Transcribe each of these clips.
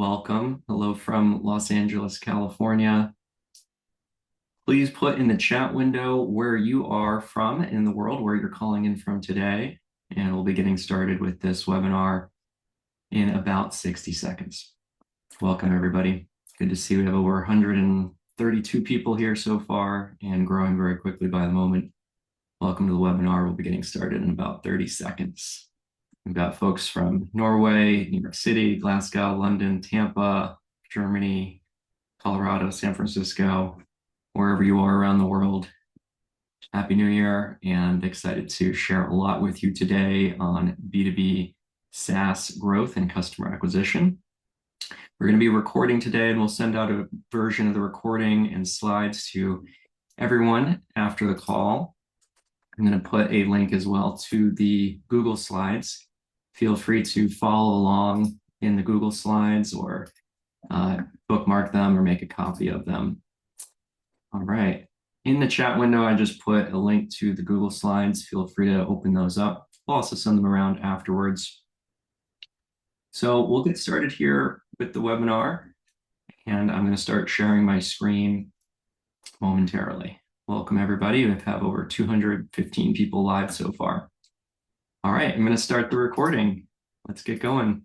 welcome. Hello from Los Angeles, California. Please put in the chat window where you are from in the world, where you're calling in from today, and we'll be getting started with this webinar in about 60 seconds. Welcome, everybody. Good to see we have over 132 people here so far and growing very quickly by the moment. Welcome to the webinar. We'll be getting started in about 30 seconds. We've got folks from Norway, New York City, Glasgow, London, Tampa, Germany, Colorado, San Francisco, wherever you are around the world. Happy New Year, and excited to share a lot with you today on B2B SaaS growth and customer acquisition. We're going to be recording today, and we'll send out a version of the recording and slides to everyone after the call. I'm going to put a link as well to the Google Slides. Feel free to follow along in the Google Slides or bookmark them or make a copy of them. All right. In the chat window, I just put a link to the Google Slides. Feel free to open those up. We'll also send them around afterwards. So we'll get started here with the webinar, and I'm going to start sharing my screen momentarily. Welcome, everybody. We have over 215 people live so far. All right, I'm going to start the recording. Let's get going.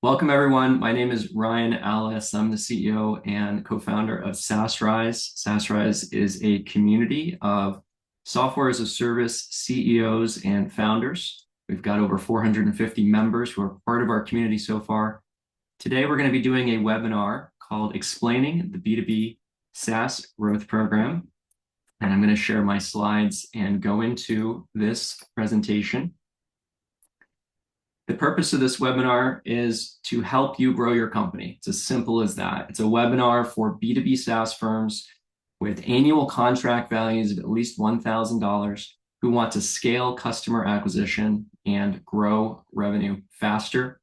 Welcome, everyone. My name is Ryan Allis. I'm the CEO and co-founder of SaasRise. SaasRise is a community of software as a service CEOs and founders. We've got over 450 members who are part of our community so far. Today, we're going to be doing a webinar called Explaining the B2B SaaS Growth Program. And I'm going to share my slides and go into this presentation. The purpose of this webinar is to help you grow your company. It's as simple as that. It's a webinar for B2B SaaS firms with annual contract values of at least $1,000 who want to scale customer acquisition and grow revenue faster.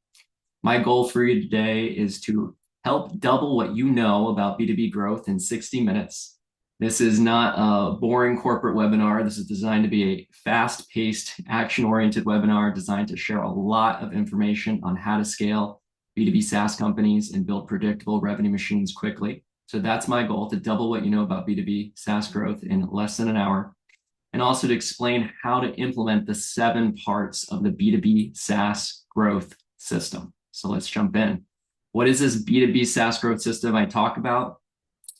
My goal for you today is to help double what you know about B2B growth in 60 minutes. This is not a boring corporate webinar. This is designed to be a fast-paced, action-oriented webinar designed to share a lot of information on how to scale B2B SaaS companies and build predictable revenue machines quickly. So that's my goal, to double what you know about B2B SaaS growth in less than an hour, and also to explain how to implement the 7 parts of the B2B SaaS growth system. So let's jump in. What is this B2B SaaS growth system I talk about?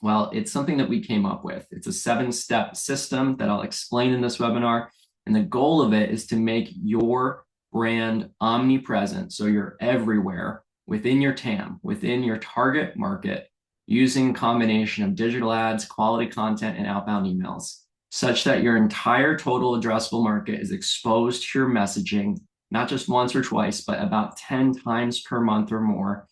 Well, it's something that we came up with. It's a 7-step system that I'll explain in this webinar. And the goal of it is to make your brand omnipresent. So you're everywhere within your TAM, within your target market, using a combination of digital ads, quality content, and outbound emails, such that your entire total addressable market is exposed to your messaging, not just once or twice, but about 10 times per month or more,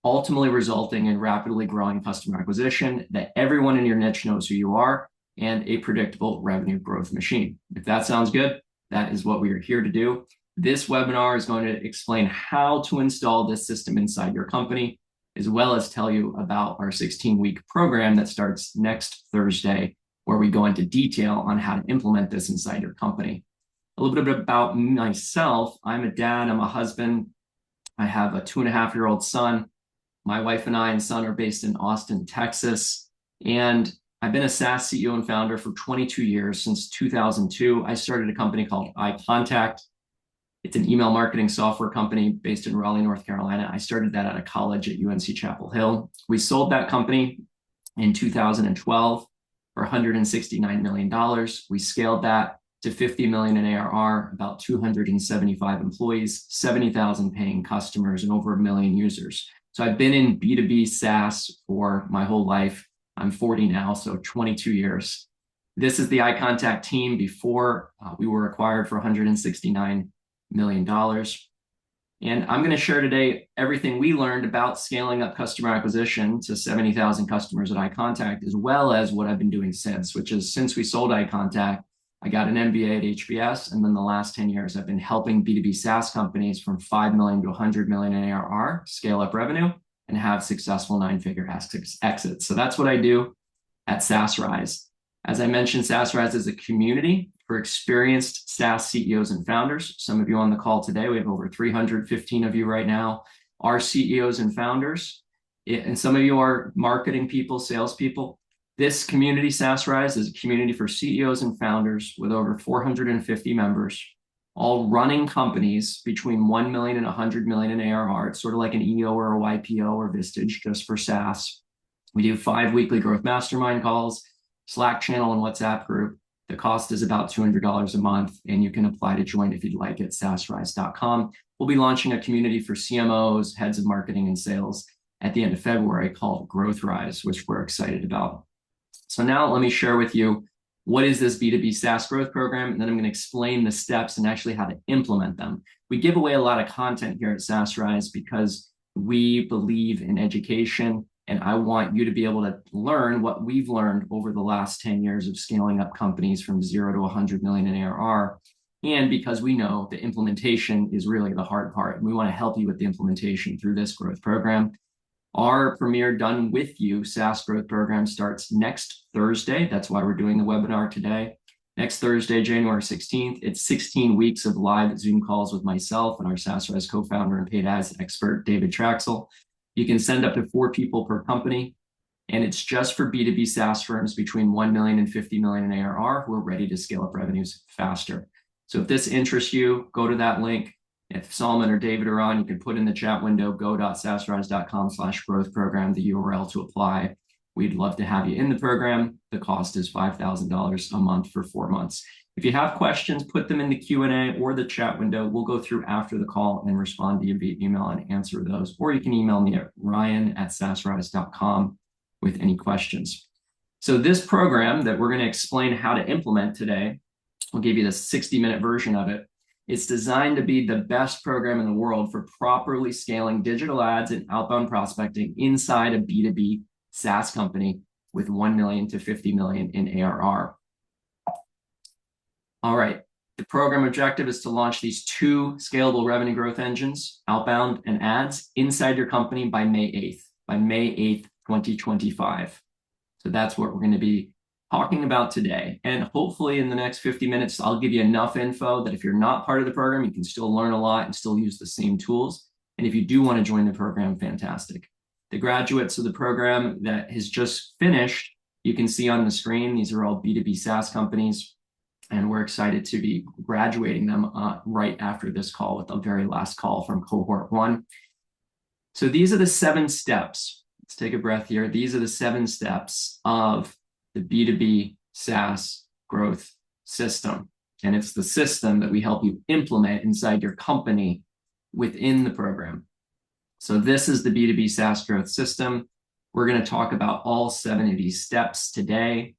ultimately resulting in rapidly growing customer acquisition, that everyone in your niche knows who you are, and a predictable revenue growth machine. If that sounds good, that is what we are here to do. This webinar is going to explain how to install this system inside your company, as well as tell you about our 16-week program that starts next Thursday, where we go into detail on how to implement this inside your company. A little bit about myself. I'm a dad, I'm a husband. I have a 2.5-year-old son. My wife and I and son are based in Austin, Texas, and I've been a SaaS CEO and founder for 22 years, since 2002. I started a company called iContact. It's an email marketing software company based in Raleigh, North Carolina. I started that out of college at UNC Chapel Hill. We sold that company in 2012 for $169 million. We scaled that to $50 million in ARR, about 275 employees, 70,000 paying customers, and over 1 million users. So I've been in B2B SaaS for my whole life. I'm 40 now, so 22 years. This is the iContact team before we were acquired for $169 million. And I'm going to share today everything we learned about scaling up customer acquisition to 70,000 customers at iContact, as well as what I've been doing since, which is since we sold iContact, I got an MBA at HBS, and then the last 10 years, I've been helping B2B SaaS companies from 5 million to 100 million in ARR scale up revenue and have successful 9-figure exits. So that's what I do at SaasRise. As I mentioned, SaasRise is a community for experienced SaaS CEOs and founders. Some of you on the call today, we have over 315 of you right now, are CEOs and founders. And some of you are marketing people, salespeople. This community, SaasRise, is a community for CEOs and founders with over 450 members, all running companies between 1 million and 100 million in ARR. It's sort of like an EO or a YPO or Vistage just for SaaS. We do 5 weekly growth mastermind calls, Slack channel, and WhatsApp group. The cost is about $200 a month, and you can apply to join if you'd like at SaasRise.com. We'll be launching a community for CMOs, heads of marketing and sales at the end of February called GrowthRise, which we're excited about. So now let me share with you what is this B2B SaaS growth program, and then I'm going to explain the steps and actually how to implement them. We give away a lot of content here at SaasRise because we believe in education, and I want you to be able to learn what we've learned over the last 10 years of scaling up companies from 0 to 100 million in ARR. And because we know the implementation is really the hard part, and we want to help you with the implementation through this growth program. Our premier Done With You SaaS growth program starts next Thursday. That's why we're doing the webinar today. Next Thursday, January 16th, it's 16 weeks of live Zoom calls with myself and our SaasRise co-founder and paid ads expert, David Traxel. You can send up to 4 people per company, and it's just for B2B SaaS firms between 1 million and 50 million in ARR who are ready to scale up revenues faster. So if this interests you, go to that link. If Solomon or David are on, you can put in the chat window, go.saasrise.com/growth program, the URL to apply. We'd love to have you in the program. The cost is $5,000 a month for 4 months. If you have questions, put them in the Q&A or the chat window. We'll go through after the call and respond to you via email and answer those. Or you can email me at ryan@saasrise.com with any questions. So this program that we're going to explain how to implement today, we'll give you the 60-minute version of it. It's designed to be the best program in the world for properly scaling digital ads and outbound prospecting inside a B2B SaaS company with 1 million to 50 million in ARR. All right, the program objective is to launch these 2 scalable revenue growth engines, outbound and ads, inside your company by May 8th, 2025. So that's what we're going to be talking about today. And hopefully in the next 50 minutes, I'll give you enough info that if you're not part of the program, you can still learn a lot and still use the same tools. And if you do want to join the program, fantastic. The graduates of the program that has just finished, you can see on the screen, these are all B2B SaaS companies. And we're excited to be graduating them right after this call with the very last call from cohort 1. So these are the 7 steps. Let's take a breath here. These are the 7 steps of the B2B SaaS growth system. And it's the system that we help you implement inside your company within the program. So this is the B2B SaaS growth system. We're going to talk about all 7 of these steps today.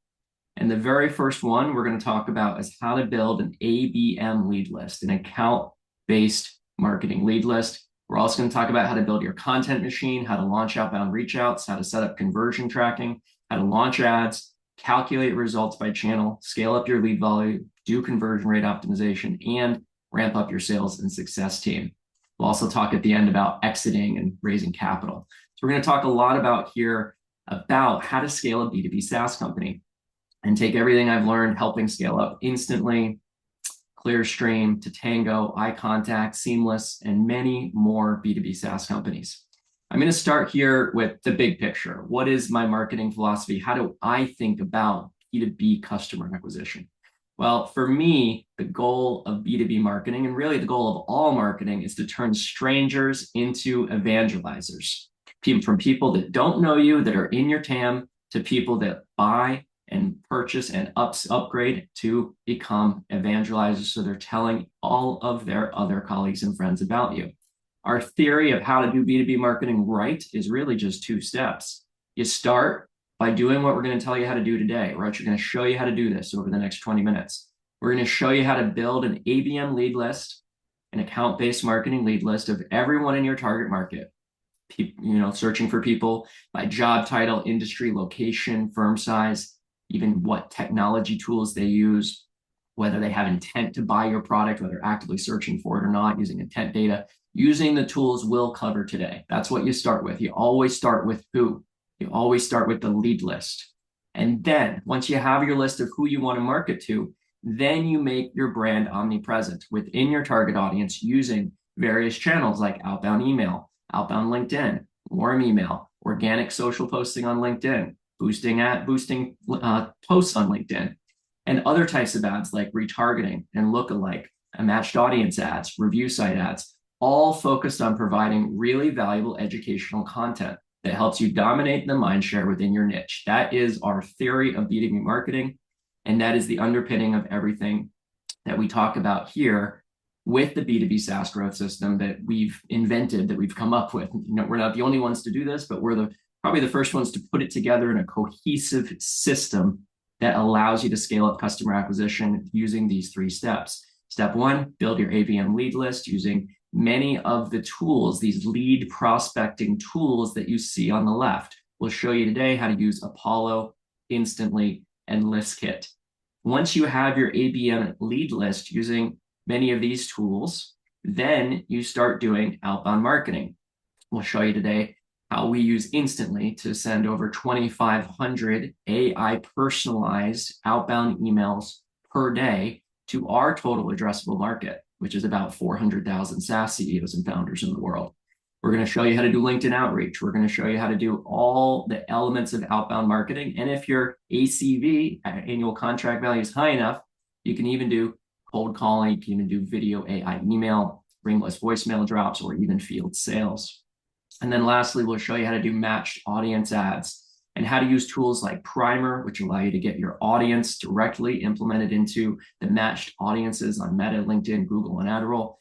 And the very first one we're going to talk about is how to build an ABM lead list, an account-based marketing lead list. We're also going to talk about how to build your content machine, how to launch outbound reach outs, how to set up conversion tracking, how to launch ads, calculate results by channel, scale up your lead volume, do conversion rate optimization, and ramp up your sales and success team. We'll also talk at the end about exiting and raising capital. So we're going to talk a lot about here about how to scale a B2B SaaS company and take everything I've learned helping scale up Instantly, Clearstream, to Tango, iContact, Seamless, and many more B2B SaaS companies. I'm going to start here with the big picture. What is my marketing philosophy? How do I think about B2B customer acquisition? Well, for me, the goal of B2B marketing, and really the goal of all marketing, is to turn strangers into evangelizers. From people that don't know you, that are in your TAM, to people that buy and purchase and upgrade to become evangelizers. So they're telling all of their other colleagues and friends about you. Our theory of how to do B2B marketing right is really just 2 steps. You start by doing what we're going to tell you how to do today. We're actually going to show you how to do this over the next 20 minutes. We're going to show you how to build an ABM lead list, an account-based marketing lead list of everyone in your target market. Searching for people by job title, industry, location, firm size, even what technology tools they use, whether they have intent to buy your product, whether they're actively searching for it or not, using intent data. Using the tools we'll cover today. That's what you start with. You always start with who? You always start with the lead list. And then once you have your list of who you want to market to, then you make your brand omnipresent within your target audience using various channels like outbound email, outbound LinkedIn, warm email, organic social posting on LinkedIn, boosting posts on LinkedIn, and other types of ads like retargeting and lookalike, matched audience ads, review site ads, all focused on providing really valuable educational content that helps you dominate the mind share within your niche. That is our theory of B2B marketing, and that is the underpinning of everything that we talk about here with the B2B SaaS growth system that we've invented, that we've come up with. We're not the only ones to do this, but we're probably the first ones to put it together in a cohesive system that allows you to scale up customer acquisition using these 3 steps. Step 1, build your ABM lead list using many of the tools, these lead prospecting tools that you see on the left. We'll show you today how to use Apollo, Instantly, and ListKit. Once you have your ABM lead list using many of these tools, then you start doing outbound marketing. We'll show you today how we use Instantly to send over 2,500 AI personalized outbound emails per day to our total addressable market, which is about 400,000 SaaS CEOs and founders in the world. We're going to show you how to do LinkedIn outreach. We're going to show you how to do all the elements of outbound marketing. And if your ACV, annual contract value, is high enough, you can even do cold calling, you can even do video AI email, ringless voicemail drops, or even field sales. And then lastly, we'll show you how to do matched audience ads and how to use tools like Primer, which allow you to get your audience directly implemented into the matched audiences on Meta, LinkedIn, Google, and AdRoll,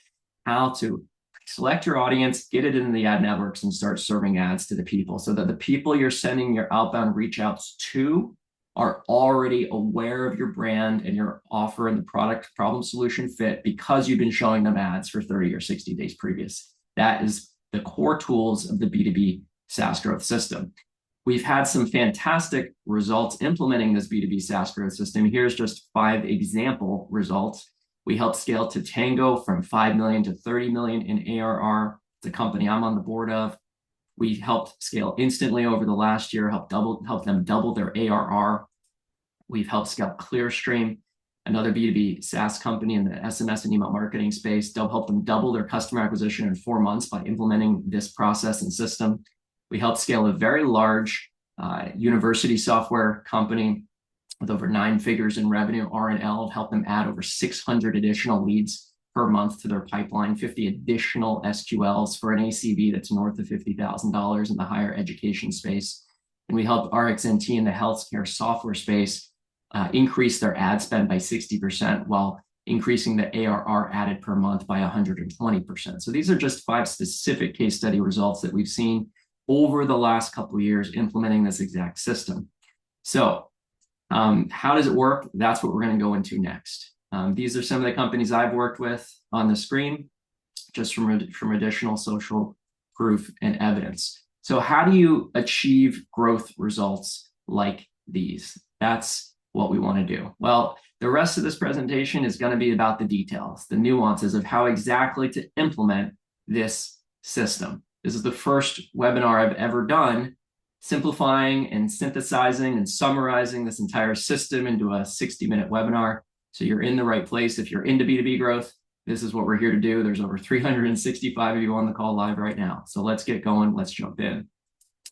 how to select your audience, get it into the ad networks, and start serving ads to the people so that the people you're sending your outbound reach outs to are already aware of your brand and your offer and the product problem solution fit because you've been showing them ads for 30 or 60 days previous. That is the core tools of the B2B SaaS growth system. We've had some fantastic results implementing this B2B SaaS growth system. Here's just 5 example results. We helped scale to Tango from 5 million to 30 million in ARR. It's a company I'm on the board of. We helped scale Instantly over the last year, help them double their ARR. We've helped scale Clearstream, another B2B SaaS company in the SMS and email marketing space, help them double their customer acquisition in 4 months by implementing this process and system. We helped scale a very large university software company with over 9 figures in revenue, R&L, help them add over 600 additional leads per month to their pipeline, 50 additional SQLs for an ACV that's north of $50,000 in the higher education space. And we helped RxNT in the healthcare software space increase their ad spend by 60% while increasing the ARR added per month by 120%. So these are just 5 specific case study results that we've seen over the last couple of years implementing this exact system. So how does it work? That's what we're going to go into next. These are some of the companies I've worked with on the screen, just from additional social proof and evidence. So how do you achieve growth results like these? That's what we want to do. Well, the rest of this presentation is going to be about the details, the nuances of how exactly to implement this system. This is the first webinar I've ever done, simplifying and synthesizing and summarizing this entire system into a 60-minute webinar. So you're in the right place. If you're into B2B growth, this is what we're here to do. There's over 365 of you on the call live right now. So let's get going. Let's jump in.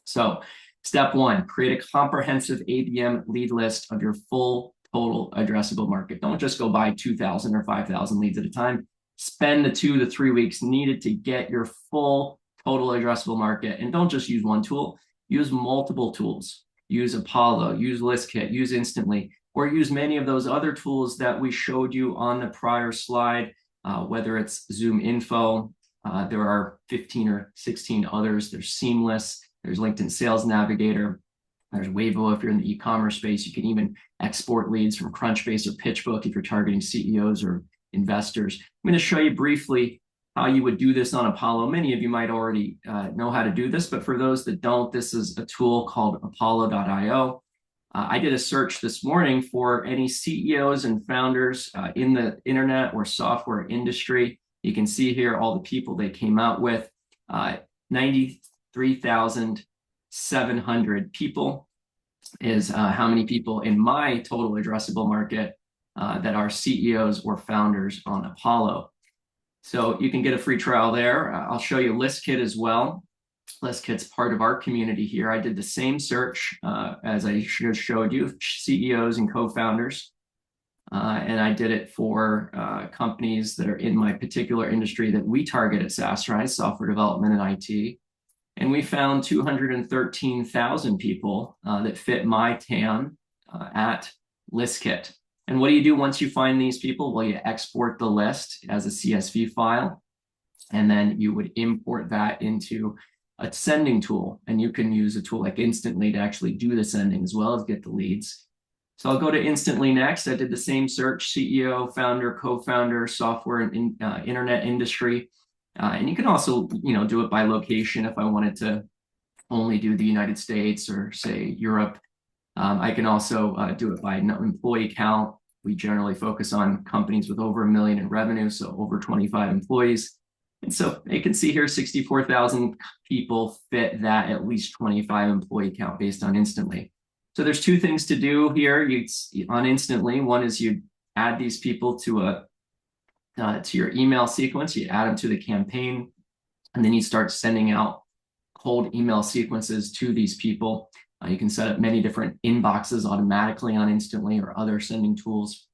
So step 1, create a comprehensive ABM lead list of your full total addressable market. Don't just go buy 2,000 or 5,000 leads at a time. Spend the 2 to 3 weeks needed to get your full total addressable market. And don't just use one tool. Use multiple tools. Use Apollo, use ListKit, use Instantly, or use many of those other tools that we showed you on the prior slide, whether it's Zoom Info, there are 15 or 16 others. There's Seamless, there's LinkedIn Sales Navigator, there's Wavo if you're in the e-commerce space. You can even export leads from Crunchbase or PitchBook if you're targeting CEOs or investors. I'm going to show you briefly how you would do this on Apollo. Many of you might already know how to do this, but for those that don't, this is a tool called apollo.io. I did a search this morning for any CEOs and founders in the internet or software industry. You can see here all the people they came out with. 93,700 people is how many people in my total addressable market that are CEOs or founders on Apollo. So you can get a free trial there. I'll show you ListKit as well. ListKit's part of our community here. I did the same search as I just showed you, CEOs and co-founders. And I did it for companies that are in my particular industry that we target at SaasRise, software development and IT. And we found 213,000 people that fit my TAM at ListKit. And what do you do once you find these people? Well, you export the list as a CSV file, and then you would import that into a sending tool. And you can use a tool like Instantly to actually do the sending as well as get the leads. So I'll go to Instantly next. I did the same search: CEO, founder, co-founder, software and internet industry. And you can also, do it by location if I wanted to only do the United States or say Europe. I can also do it by employee count. We generally focus on companies with over $1 million in revenue, so over 25 employees. And so you can see here 64,000 people fit that at least 25 employee count based on Instantly. So there's two things to do here on Instantly. One is you add these people to your email sequence. You add them to the campaign, and then you start sending out cold email sequences to these people. You can set up many different inboxes automatically on Instantly or other sending tools.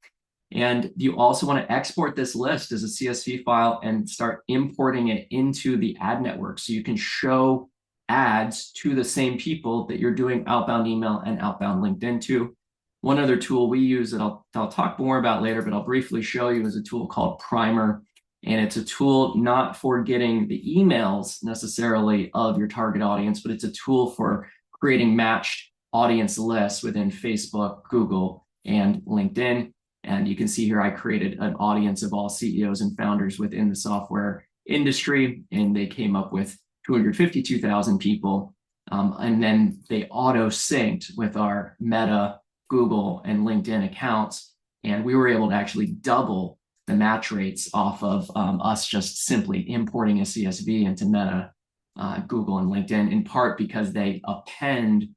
And you also want to export this list as a CSV file and start importing it into the ad network so you can show ads to the same people that you're doing outbound email and outbound LinkedIn to. One other tool we use that I'll talk more about later, but I'll briefly show you, is a tool called Primer. And it's a tool not for getting the emails necessarily of your target audience, but it's a tool for creating matched audience lists within Facebook, Google, and LinkedIn. And you can see here I created an audience of all CEOs and founders within the software industry, and they came up with 252,000 people. And then they auto-synced with our Meta, Google, and LinkedIn accounts. And we were able to actually double the match rates off of us just simply importing a CSV into Meta, Google, and LinkedIn, in part because they append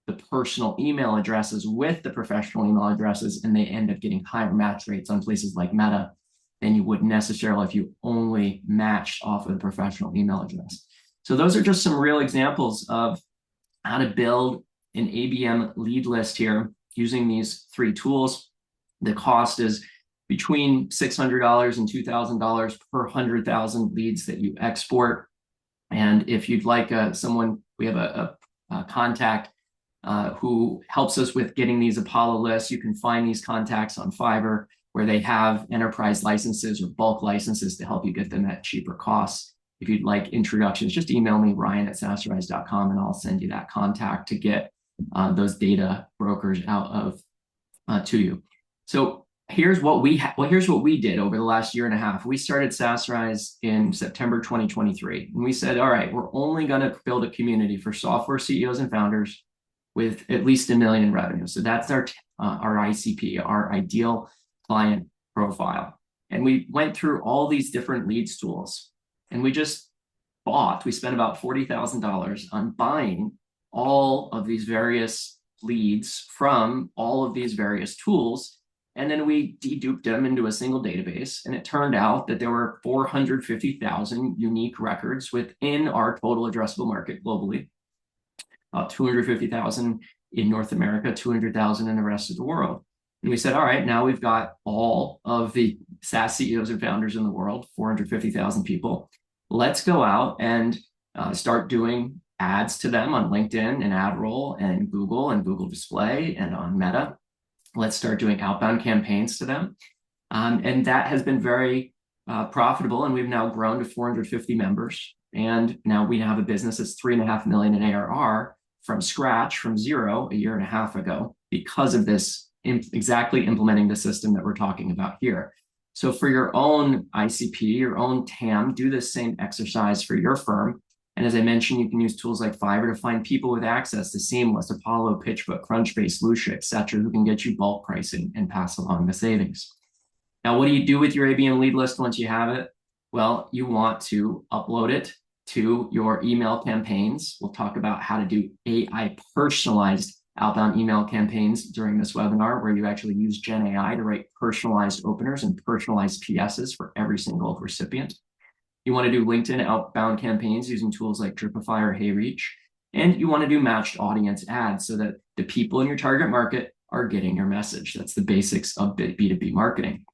the personal email addresses with the professional email addresses, and they end up getting higher match rates on places like Meta than you would necessarily if you only matched off of the professional email address. So those are just some real examples of how to build an ABM lead list here using these three tools. The cost is between $600 and $2,000 per 100,000 leads that you export. And if you'd like someone, we have a contact who helps us with getting these Apollo lists. You can find these contacts on Fiverr, where they have enterprise licenses or bulk licenses to help you get them at cheaper costs. If you'd like introductions, just email me, ryan@saasrise.com, and I'll send you that contact to get those data brokers out of to you. So here's what we did over the last year and a half. We started SaasRise in September 2023, and we said, all right, we're only going to build a community for software CEOs and founders with at least $1 million in revenue. So that's our ICP, our ideal client profile. And we went through all these different leads tools, and we spent about $40,000 on buying all of these various leads from all of these various tools. And then we deduped them into a single database. And it turned out that there were 450,000 unique records within our total addressable market globally. 250,000 in North America, 200,000 in the rest of the world. And we said, all right, now we've got all of the SaaS CEOs and founders in the world, 450,000 people. Let's go out and start doing ads to them on LinkedIn and AdRoll and Google Display and on Meta. Let's start doing outbound campaigns to them. And that has been very profitable. And we've now grown to 450 members. And now we have a business that's $3.5 million in ARR from scratch, from zero a year and a half ago, because of this exactly implementing the system that we're talking about here. So for your own ICP, your own TAM, do this same exercise for your firm. And as I mentioned, you can use tools like Fiverr to find people with access to Seamless, Apollo, PitchBook, Crunchbase, Lucia, et cetera, who can get you bulk pricing and pass along the savings. Now, what do you do with your ABM lead list once you have it? Well, you want to upload it to your email campaigns. We'll talk about how to do AI personalized outbound email campaigns during this webinar, where you actually use Gen AI to write personalized openers and personalized PSs for every single recipient. You want to do LinkedIn outbound campaigns using tools like Dripify or HeyReach. And you want to do matched audience ads so that the people in your target market are getting your message. That's the basics of B2B marketing.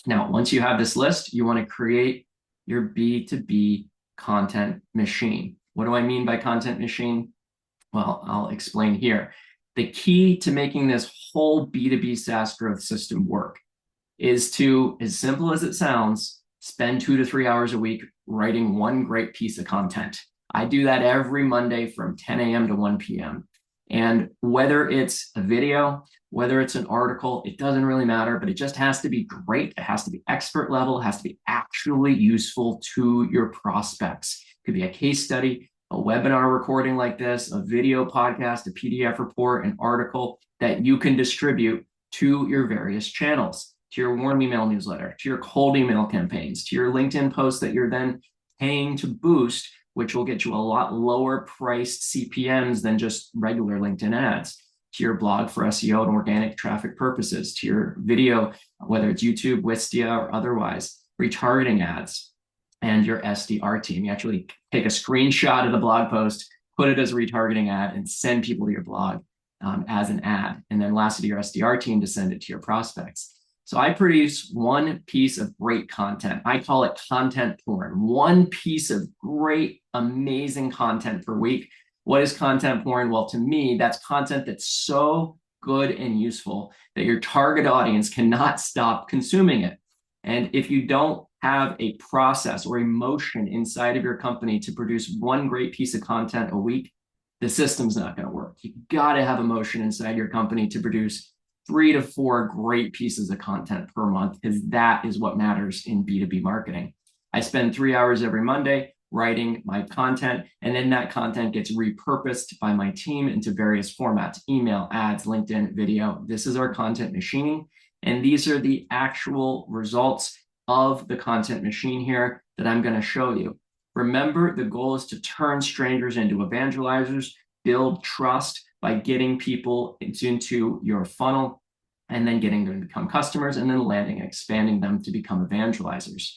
Now, once you have this list, you want to create your B2B content machine. What do I mean by content machine? Well, I'll explain here. The key to making this whole B2B SaaS growth system work is to, as simple as it sounds, spend 2 to 3 hours a week writing one great piece of content. I do that every Monday from 10 a.m. to 1 p.m. And whether it's a video, whether it's an article, it doesn't really matter, but it just has to be great. It has to be expert level. It has to be actually useful to your prospects. It could be a case study, a webinar recording like this, a video podcast, a PDF report, an article that you can distribute to your various channels, to your warm email newsletter, to your cold email campaigns, to your LinkedIn posts that you're then paying to boost, which will get you a lot lower priced CPMs than just regular LinkedIn ads, to your blog for SEO and organic traffic purposes, to your video, whether it's YouTube, Wistia, or otherwise, retargeting ads, and your SDR team. You actually take a screenshot of the blog post, put it as a retargeting ad, and send people to your blog as an ad. And then lastly, your SDR team to send it to your prospects. So I produce one piece of great content. I call it content porn. One piece of great, amazing content per week. What is content porn? Well, to me, that's content that's so good and useful that your target audience cannot stop consuming it. And if you don't have a process or emotion inside of your company to produce one great piece of content a week, the system's not going to work. You got to have emotion inside your company to produce 3 to 4 great pieces of content per month, because that is what matters in B2B marketing. I spend 3 hours every Monday writing my content, and then that content gets repurposed by my team into various formats: email, ads, LinkedIn, video. This is our content machine, and these are the actual results of the content machine here that I'm going to show you. Remember, the goal is to turn strangers into evangelizers, build trust by getting people into your funnel and then getting them to become customers, and then landing and expanding them to become evangelizers.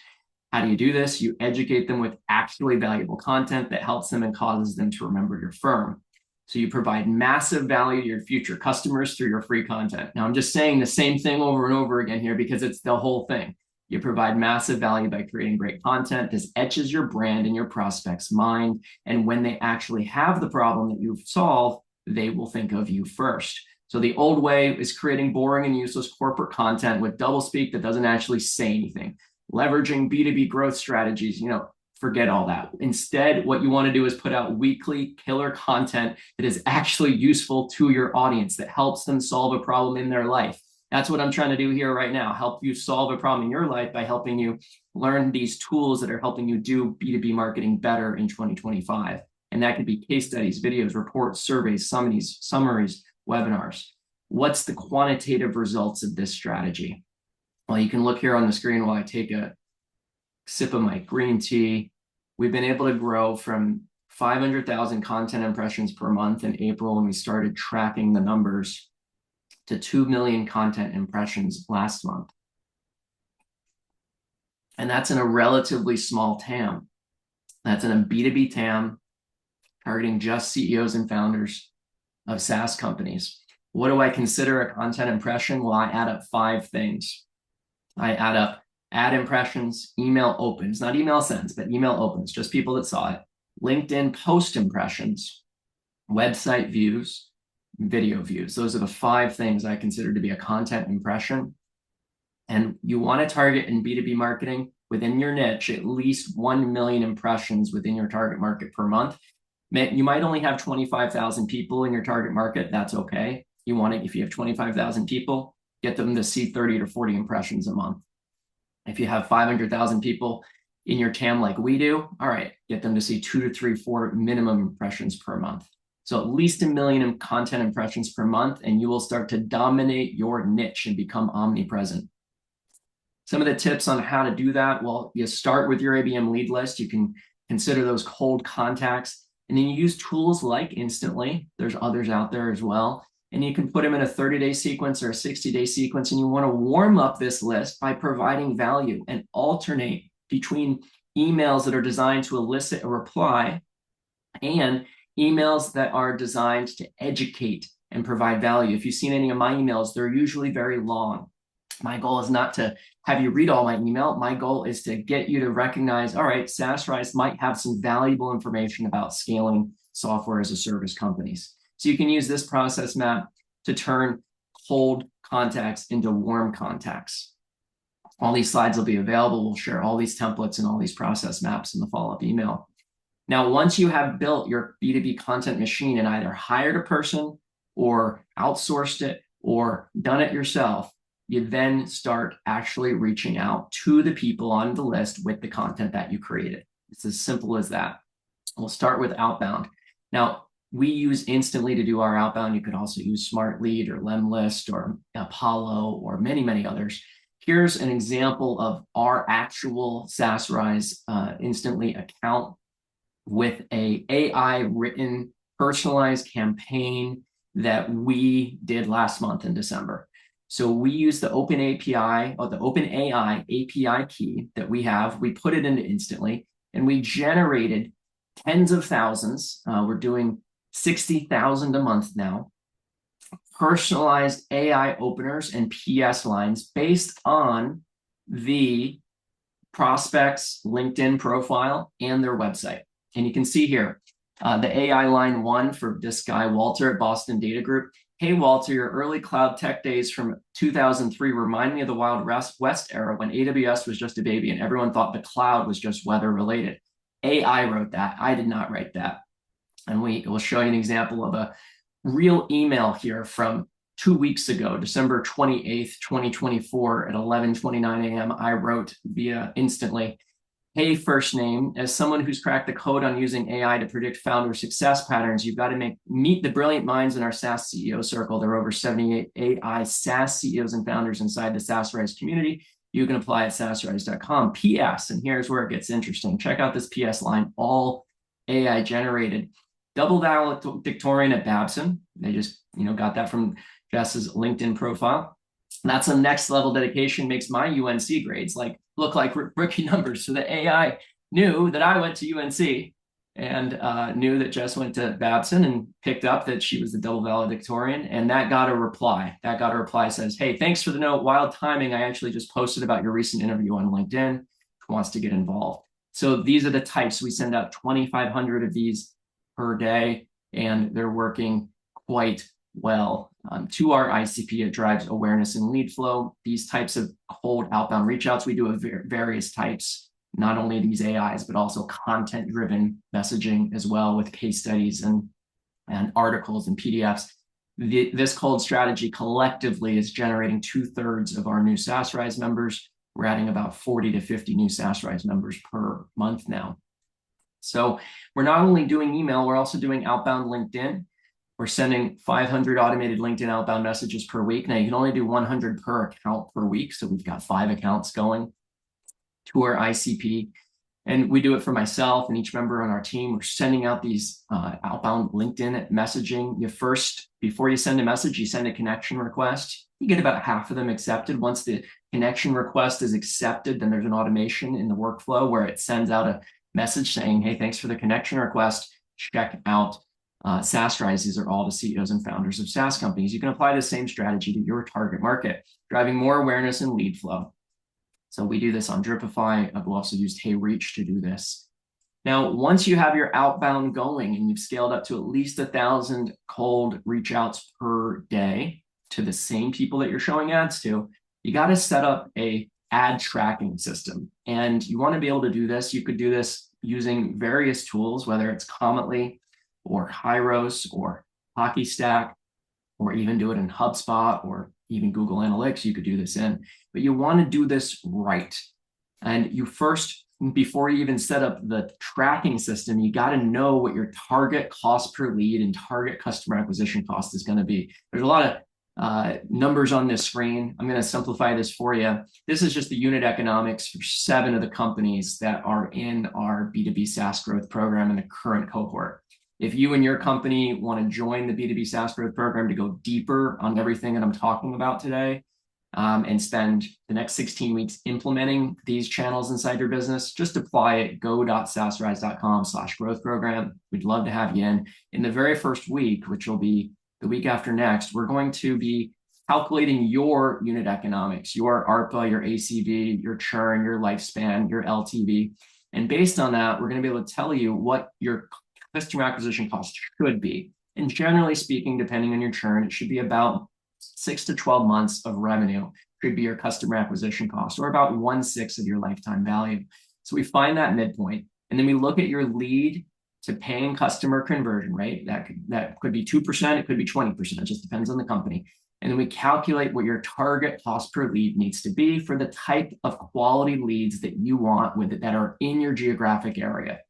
How do you do this? You educate them with actually valuable content that helps them and causes them to remember your firm. So you provide massive value to your future customers through your free content. Now, I'm just saying the same thing over and over again here because it's the whole thing. You provide massive value by creating great content. This etches your brand in your prospect's mind. And when they actually have the problem that you've solved, they will think of you first. So the old way is creating boring and useless corporate content with doublespeak that doesn't actually say anything. Leveraging B2B growth strategies, forget all that. Instead, what you want to do is put out weekly killer content that is actually useful to your audience, that helps them solve a problem in their life. That's what I'm trying to do here right now. Help you solve a problem in your life by helping you learn these tools that are helping you do B2B marketing better in 2025. And that could be case studies, videos, reports, surveys, summaries, webinars. What's the quantitative results of this strategy? Well, you can look here on the screen while I take a sip of my green tea. We've been able to grow from 500,000 content impressions per month in April when we started tracking the numbers to 2 million content impressions last month. And that's in a relatively small TAM. That's in a B2B TAM targeting just CEOs and founders of SaaS companies. What do I consider a content impression? Well, I add up 5 things. I add up ad impressions, email opens, not email sends, but email opens, just people that saw it, LinkedIn post impressions, website views, video views. Those are the 5 things I consider to be a content impression. And you want to target in B2B marketing within your niche at least 1 million impressions within your target market per month. You might only have 25,000 people in your target market. That's okay. You want to, if you have 25,000 people, get them to see 30 to 40 impressions a month. If you have 500,000 people in your TAM like we do, all right, get them to see 2 to 3, 4 minimum impressions per month. So at least 1 million content impressions per month, and you will start to dominate your niche and become omnipresent. Some of the tips on how to do that, well, you start with your ABM lead list. You can consider those cold contacts, and then you use tools like Instantly. There's others out there as well. And you can put them in a 30-day sequence or a 60-day sequence, and you want to warm up this list by providing value and alternate between emails that are designed to elicit a reply, and emails that are designed to educate and provide value. If you've seen any of my emails, they're usually very long. My goal is not to have you read all my email. My goal is to get you to recognize, all right, SaasRise might have some valuable information about scaling software as a service companies. So you can use this process map to turn cold contacts into warm contacts. All these slides will be available. We'll share all these templates and all these process maps in the follow-up email. Now, once you have built your B2B content machine and either hired a person or outsourced it or done it yourself, you then start actually reaching out to the people on the list with the content that you created. It's as simple as that. We'll start with outbound. Now, we use Instantly to do our outbound. You could also use Smart Lead or Lemlist or Apollo or many, many others. Here's an example of our actual SaasRise Instantly account with a AI written personalized campaign that we did last month in December. So we use the Open API or the OpenAI API key that we have. We put it into Instantly and we generated tens of thousands. We're doing 60,000 a month now. Personalized AI openers and PS lines based on the prospect's LinkedIn profile and their website. And you can see here, the AI line 1 for this guy, Walter at Boston Data Group. Hey, Walter, your early cloud tech days from 2003 remind me of the Wild West era when AWS was just a baby and everyone thought the cloud was just weather related. AI wrote that. I did not write that. And we will show you an example of a real email here from 2 weeks ago, December 28th, 2024 at 11:29 a.m. I wrote via Instantly, hey, first name, as someone who's cracked the code on using AI to predict founder success patterns, you've got to meet the brilliant minds in our SaaS CEO circle. There are over 78 AI SaaS CEOs and founders inside the SaasRise community. You can apply at SaasRise.com. PS, and here's where it gets interesting. Check out this PS line, all AI generated. Double valedictorian at Babson. They just, got that from Jess's LinkedIn profile. That's a next level dedication, makes my UNC grades look like rookie numbers. So the AI knew that I went to UNC and knew that Jess went to Babson and picked up that she was the double valedictorian. And that got a reply. Says, hey, thanks for the note. Wild timing. I actually just posted about your recent interview on LinkedIn. Who wants to get involved? So these are the types. We send out 2,500 of these per day, and they're working quite well. To our ICP, it drives awareness and lead flow. These types of cold outbound reach outs, we do of various types, not only these AIs, but also content-driven messaging as well with case studies and articles and PDFs. This cold strategy collectively is generating 2/3 of our new SaasRise members. We're adding about 40 to 50 new SaasRise members per month now. So we're not only doing email, we're also doing outbound LinkedIn. We're sending 500 automated LinkedIn outbound messages per week. Now you can only do 100 per account per week. So we've got 5 accounts going to our ICP. And we do it for myself and each member on our team. We're sending out these outbound LinkedIn messaging. Before you send a message, you send a connection request. You get about half of them accepted. Once the connection request is accepted, then there's an automation in the workflow where it sends out a message saying, hey, thanks for the connection request. Check out SaasRise. These are all the CEOs and founders of SaaS companies. You can apply the same strategy to your target market, driving more awareness and lead flow. So we do this on Dripify. I've also used HeyReach to do this. Now, once you have your outbound going and you've scaled up to at least 1,000 cold reach outs per day to the same people that you're showing ads to, you got to set up a ad tracking system. And you want to be able to do this. You could do this using various tools, whether it's Cometly or Hyros or Hockey Stack, or even do it in HubSpot or even Google Analytics. You could do this in, but you want to do this right. And you first, before you even set up the tracking system, you got to know what your target cost per lead and target customer acquisition cost is going to be. There's a lot of numbers on this screen. I'm going to simplify this for you. This is just the unit economics for 7 of the companies that are in our B2B SaaS growth program in the current cohort. If you and your company want to join the B2B SaaS growth program to go deeper on everything that I'm talking about today, and spend the next 16 weeks implementing these channels inside your business, just apply it. go.saasrise.com/growth program. We'd love to have you in. In the very first week, which will be the week after next, we're going to be calculating your unit economics, your ARPA, your ACV, your churn, your lifespan, your LTV. And based on that, we're going to be able to tell you what your customer acquisition cost should be. And generally speaking, depending on your churn, it should be about 6 to 12 months of revenue could be your customer acquisition cost, or about 1/6 of your lifetime value. So we find that midpoint, and then we look at your lead to paying customer conversion rate. That could be 2%, it could be 20%, it just depends on the company. And then we calculate what your target cost per lead needs to be for the type of quality leads that you want with it that are in your geographic area.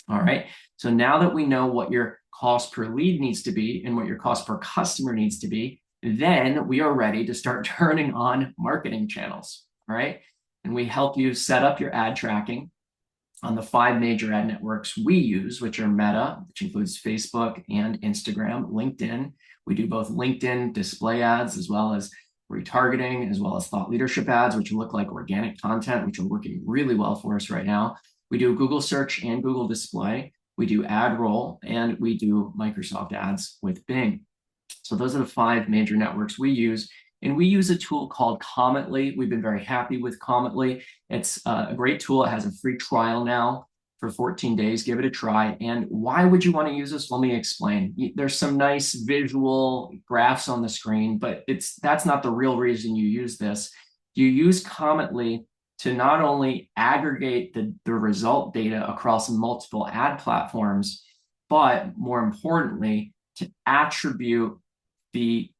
All right. So now that we know what your cost per lead needs to be and what your cost per customer needs to be, then we are ready to start turning on marketing channels. All right. And we help you set up your ad tracking on the 5 major ad networks we use, which are Meta, which includes Facebook and Instagram, LinkedIn. We do both LinkedIn display ads as well as retargeting, as well as thought leadership ads, which look like organic content, which are working really well for us right now. We do Google search and Google display. We do ad roll, and we do Microsoft ads with Bing. So those are the 5 major networks we use. And we use a tool called Cometly. We've been very happy with Cometly. It's a great tool. It has a free trial now for 14 days. Give it a try. And why would you want to use this? Let me explain. There's some nice visual graphs on the screen, but that's not the real reason you use this. You use Cometly to not only aggregate the result data across multiple ad platforms, but more importantly, to attribute the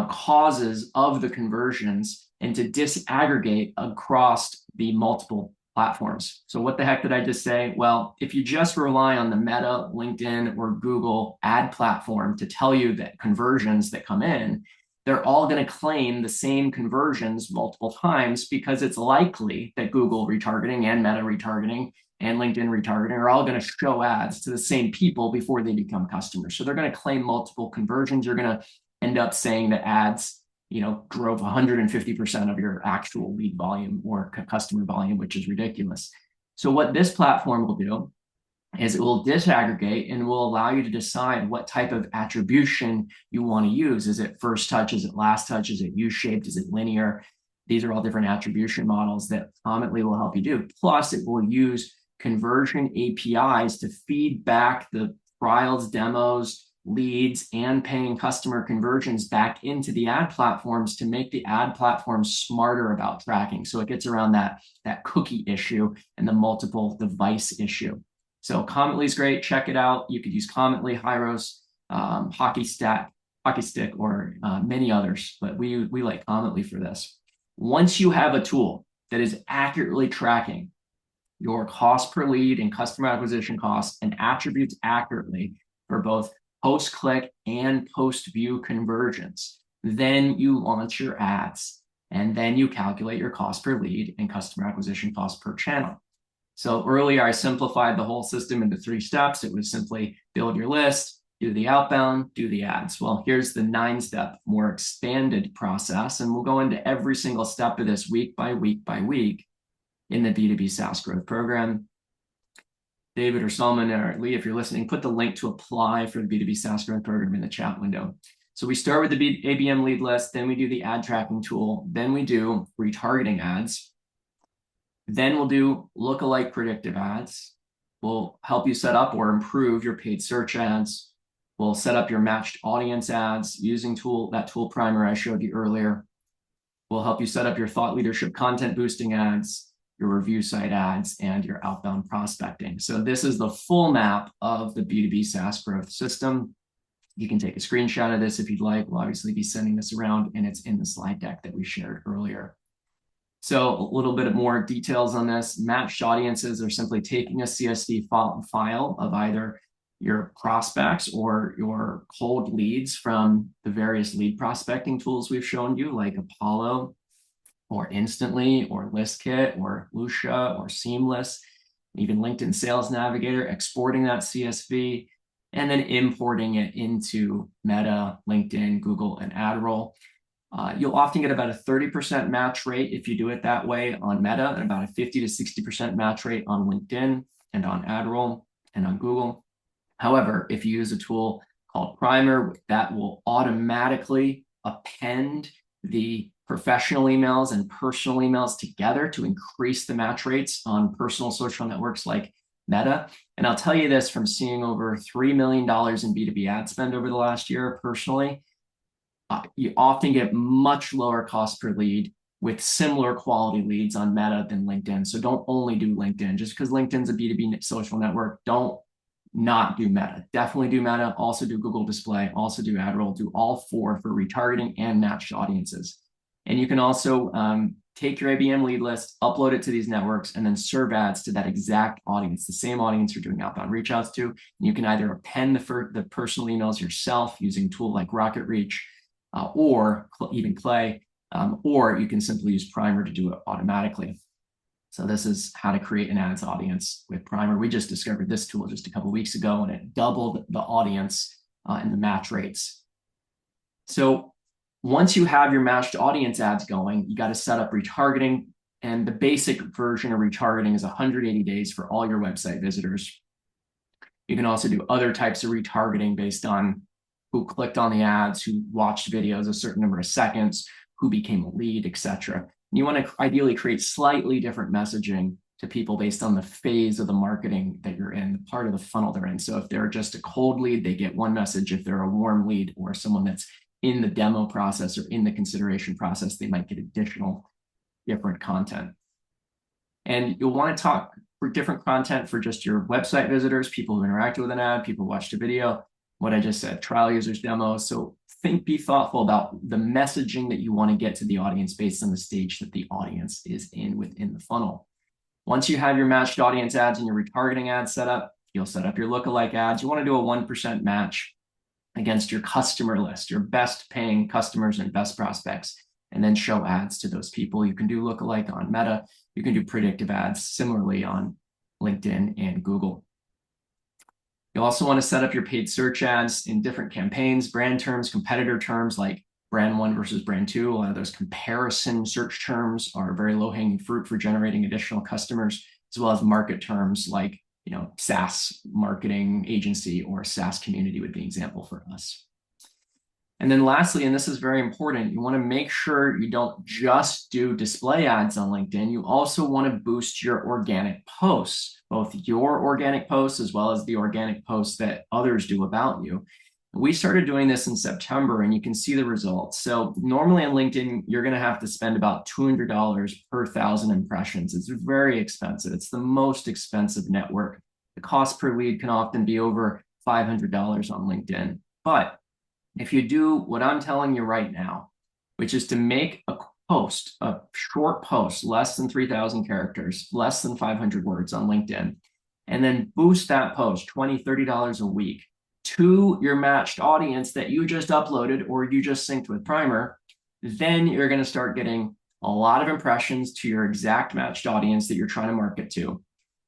causes of the conversions and to disaggregate across the multiple platforms. So what the heck did I just say? Well, if you just rely on the Meta, LinkedIn, or Google ad platform to tell you that conversions that come in, they're all going to claim the same conversions multiple times, because it's likely that Google retargeting and Meta retargeting and LinkedIn retargeting are all going to show ads to the same people before they become customers. So they're going to claim multiple conversions. You're going to end up saying that ads, drove 150% of your actual lead volume or customer volume, which is ridiculous. So what this platform will do is it will disaggregate and will allow you to decide what type of attribution you want to use. Is it first touch? Is it last touch? Is it U-shaped? Is it linear? These are all different attribution models that Cometly will help you do. Plus, it will use conversion APIs to feed back the trials, demos, leads, and paying customer conversions back into the ad platforms to make the ad platforms smarter about tracking. So it gets around that cookie issue and the multiple device issue. So Cometly is great. Check it out. You could use Cometly, Hyros, Hockey Stick, or many others, but we like Cometly for this. Once you have a tool that is accurately tracking your cost per lead and customer acquisition costs and attributes accurately for both post-click and post-view conversions, then you launch your ads, and then you calculate your cost per lead and customer acquisition cost per channel. So earlier, I simplified the whole system into 3 steps. It was simply build your list, do the outbound, do the ads. Well, here's the 9-step, more expanded process, and we'll go into every single step of this week by week by week in the B2B SaaS growth program. David or Salman or Lee, if you're listening, put the link to apply for the B2B SaaS growth program in the chat window. So we start with the ABM lead list, then we do the ad tracking tool, then we do retargeting ads, then we'll do lookalike predictive ads. We'll help you set up or improve your paid search ads. We'll set up your matched audience ads using that tool primer I showed you earlier. We'll help you set up your thought leadership content boosting ads, your review site ads, and your outbound prospecting. So this is the full map of the B2B SaaS growth system. You can take a screenshot of this if you'd like. We'll obviously be sending this around, and it's in the slide deck that we shared earlier. So a little bit more details on this. Matched audiences are simply taking a CSV file of either your prospects or your cold leads from the various lead prospecting tools we've shown you, like Apollo, or Instantly, or ListKit, or Lucia, or Seamless, even LinkedIn Sales Navigator, exporting that CSV, and then importing it into Meta, LinkedIn, Google, and AdRoll. You'll often get about a 30% match rate if you do it that way on Meta, and about a 50 to 60% match rate on LinkedIn and on AdRoll and on Google. However, if you use a tool called Primer, that will automatically append the professional emails and personal emails together to increase the match rates on personal social networks like Meta. And I'll tell you this from seeing over $3 million in B2B ad spend over the last year personally, you often get much lower cost per lead with similar quality leads on Meta than LinkedIn. So don't only do LinkedIn. Just because LinkedIn's a B2B social network, don't not do Meta. Definitely do Meta, also do Google Display, also do AdRoll, do all four for retargeting and matched audiences. And you can also take your ABM lead list, upload it to these networks, and then serve ads to that exact audience, the same audience you're doing outbound reach outs to. And you can either append the personal emails yourself using a tool like Rocket Reach, or even Clay, or you can simply use Primer to do it automatically. So this is how to create an ads audience with Primer. We just discovered this tool just a couple of weeks ago, and it doubled the audience and the match rates. So once you have your matched audience ads going, you got to set up retargeting. And the basic version of retargeting is 180 days for all your website visitors. You can also do other types of retargeting based on who clicked on the ads, who watched videos a certain number of seconds, who became a lead, etc. You want to ideally create slightly different messaging to people based on the phase of the marketing that you're in, the part of the funnel they're in. So if they're just a cold lead, they get one message. If they're a warm lead or someone that's in the demo process or in the consideration process, they might get additional different content. And you'll want to talk for different content for just your website visitors, people who interacted with an ad, people who watched a video, what I just said, trial users, demos. So be thoughtful about the messaging that you want to get to the audience based on the stage that the audience is in within the funnel. Once you have your matched audience ads and your retargeting ads set up, you'll set up your lookalike ads. You want to do a 1% match against your customer list, your best paying customers and best prospects, and then show ads to those people. You can do lookalike on Meta. You can do predictive ads similarly on LinkedIn and Google. You'll also want to set up your paid search ads in different campaigns, brand terms, competitor terms like brand one versus brand two. A lot of those comparison search terms are very low-hanging fruit for generating additional customers, as well as market terms like, SaaS marketing agency or SaaS community would be an example for us. And then lastly, and this is very important, you want to make sure you don't just do display ads on LinkedIn. You also want to boost your organic posts, both your organic posts as well as the organic posts that others do about you. We started doing this in September, and you can see the results. So normally on LinkedIn, you're going to have to spend about $200 per 1,000 impressions. It's very expensive. It's the most expensive network. The cost per lead can often be over $500 on LinkedIn. But if you do what I'm telling you right now, which is to make a post, a short post, less than 3,000 characters, less than 500 words on LinkedIn, and then boost that post $20, $30 a week to your matched audience that you just uploaded or you just synced with Primer, then you're going to start getting a lot of impressions to your exact matched audience that you're trying to market to,